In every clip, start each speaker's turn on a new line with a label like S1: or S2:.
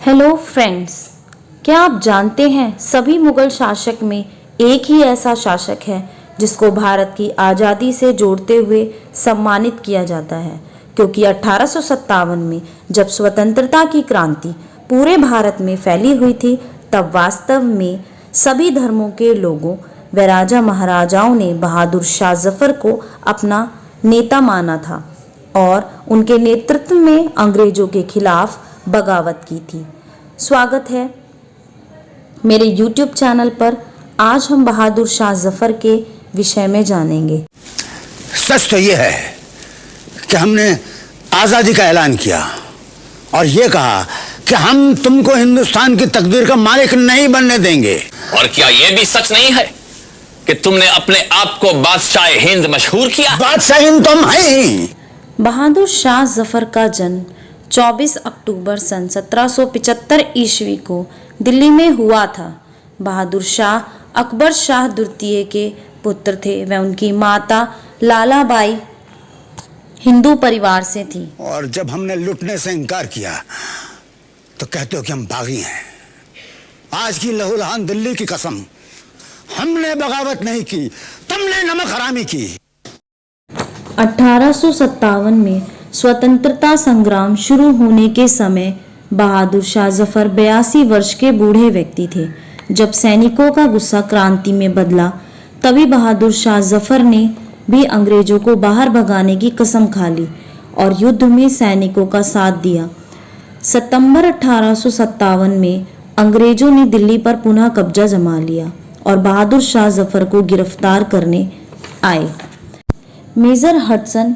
S1: Hello friends, क्या आप जानते हैं सभी मुगल शासक में एक ही ऐसा शासक है जिसको भारत की आज़ादी से जोड़ते हुए सम्मानित किया जाता है, क्योंकि 1857 में जब स्वतंत्रता की क्रांति पूरे भारत में फैली हुई थी तब वास्तव में सभी धर्मों के लोगों व राजा महाराजाओं ने बहादुर शाह जफर को अपना नेता माना था और उनके नेतृत्व में अंग्रेजों के खिलाफ बगावत की थी। स्वागत है मेरे YouTube चैनल पर। आज हम बहादुर शाह जफर के विषय में जानेंगे।
S2: सच तो यह है कि हमने आजादी का ऐलान किया और यह कहा कि हम तुमको हिंदुस्तान की तकदीर का मालिक नहीं बनने देंगे।
S3: और क्या यह भी सच नहीं है कि तुमने अपने आप को बादशाह हिंद मशहूर किया?
S2: बादशाह हिंद तुम हैं।
S1: बहादुर शाह जफर का जन्म 24 अक्टूबर सन 1775 ईस्वी को दिल्ली में हुआ था। बहादुर शाह अकबर शाह द्वितीय के पुत्र थे व उनकी माता लालाबाई हिंदू परिवार से थी।
S2: और जब हमने लुटने से इनकार किया तो कहते हो कि हम बागी हैं। आज की लहूलुहान दिल्ली की कसम, हमने बगावत नहीं की, तुमने नमक हरामी की।
S1: 1857 में स्वतंत्रता संग्राम शुरू होने के समय बहादुर शाह जफर 82 वर्ष के बूढ़े व्यक्ति थे। जब सैनिकों का गुस्सा क्रांति में बदला तभी बहादुर शाह जफर ने भी अंग्रेजों को बाहर भगाने की कसम खा ली और युद्ध में सैनिकों का साथ दिया। सितंबर 1857 में अंग्रेजों ने दिल्ली पर पुनः कब्जा जमा लिया और बहादुर शाह जफर को गिरफ्तार करने आए। मेजर हडसन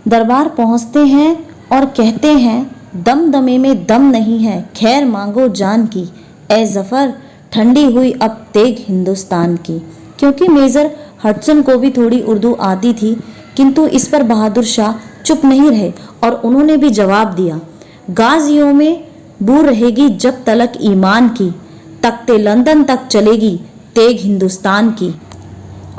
S1: दरबार पहुंचते हैं और कहते हैं, दमदमे में दम नहीं है, खैर मांगो जान की, ए जफर ठंडी हुई अब तेग हिंदुस्तान की। क्योंकि मेजर हडसन को भी थोड़ी उर्दू आती थी, किंतु इस पर बहादुर शाह चुप नहीं रहे और उन्होंने भी जवाब दिया, गाजियों में बू रहेगी जब तलक ईमान की, तख्ते लंदन तक चलेगी तेग हिंदुस्तान की।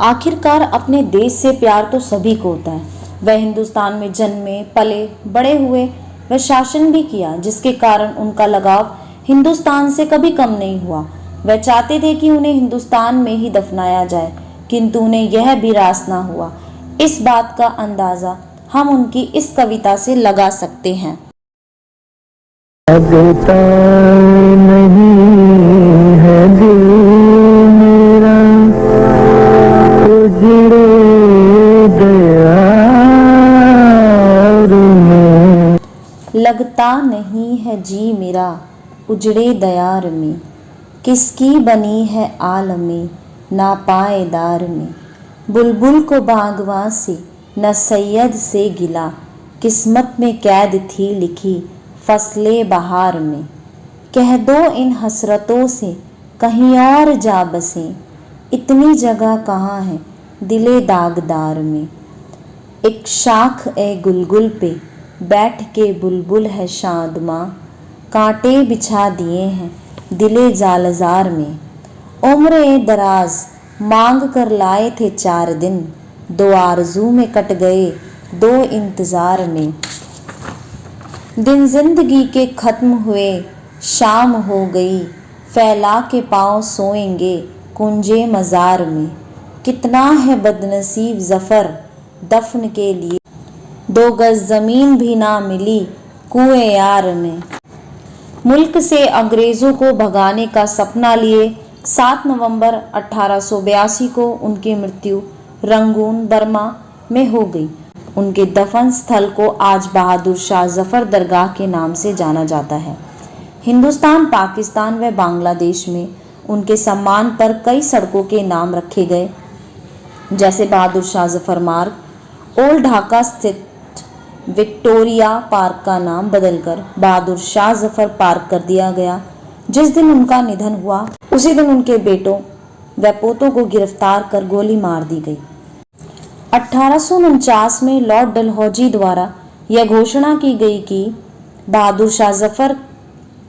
S1: आखिरकार अपने देश से प्यार तो सभी को होता है। वह हिंदुस्तान में जन्मे पले बड़े हुए व शासन भी किया, जिसके कारण उनका लगाव हिंदुस्तान से कभी कम नहीं हुआ। वह चाहते थे कि उन्हें हिंदुस्तान में ही दफनाया जाए, किंतु उन्हें यह भी रास ना हुआ। इस बात का अंदाजा हम उनकी इस कविता से लगा सकते हैं।
S4: लगता नहीं है दिल मेरा उजड़े दयार में,
S1: लगता नहीं है जी मेरा उजड़े दयार में, किसकी बनी है आलमे ना पाएदार में। बुलबुल को बागवां से न सैयद से गिला, किस्मत में कैद थी लिखी फसले बहार में। कह दो इन हसरतों से कहीं और जा बसें, इतनी जगह कहाँ है दिले दागदार में। एक शाख ए गुलगुल पे बैठ के बुलबुल है शादमां, कांटे बिछा दिए हैं दिले जालजार में। उम्र ए दराज मांग कर लाए थे 4 दिन, 2 आरज़ू में कट गए 2 इंतज़ार में। दिन जिंदगी के ख़त्म हुए शाम हो गई, फैला के पाँव सोएंगे कुंजे मज़ार में। कितना है बदनसीब ज़फ़र दफन के लिए, 2 गज ज़मीन भी ना मिली कुएं यार में। मुल्क से अंग्रेज़ों को भगाने का सपना लिए 7 नवंबर 1882 को उनकी मृत्यु रंगून बर्मा में हो गई। उनके दफन स्थल को आज बहादुर शाह जफर दरगाह के नाम से जाना जाता है। हिंदुस्तान, पाकिस्तान व बांग्लादेश में उनके सम्मान पर कई सड़कों के नाम रखे गए, जैसे बहादुर शाह जफर मार्ग। ओल्ड ढाका स्थित विक्टोरिया पार्क का नाम बदलकर बहादुर शाह जफर पार्क कर दिया गया। जिस दिन उनका निधन हुआ उसी दिन उनके बेटों व पोतों को गिरफ्तार कर गोली मार दी गई। 1849 में लॉर्ड डलहौजी द्वारा यह घोषणा की गई कि बहादुर शाह जफर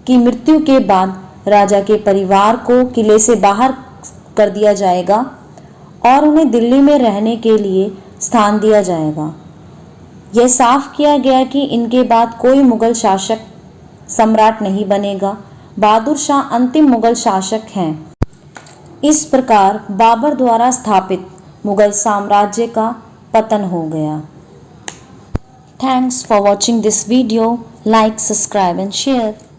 S1: की मृत्यु के बाद राजा के परिवार को किले से बाहर कर दिया जाएगा और उन्हें दिल्ली में रहने के लिए स्थान दिया जाएगा। यह साफ किया गया कि इनके बाद कोई मुगल शासक सम्राट नहीं बनेगा बहादुर शाह अंतिम मुगल शासक हैं। इस प्रकार बाबर द्वारा स्थापित मुगल साम्राज्य का पतन हो गया। Thanks for watching this video. Like, subscribe and share.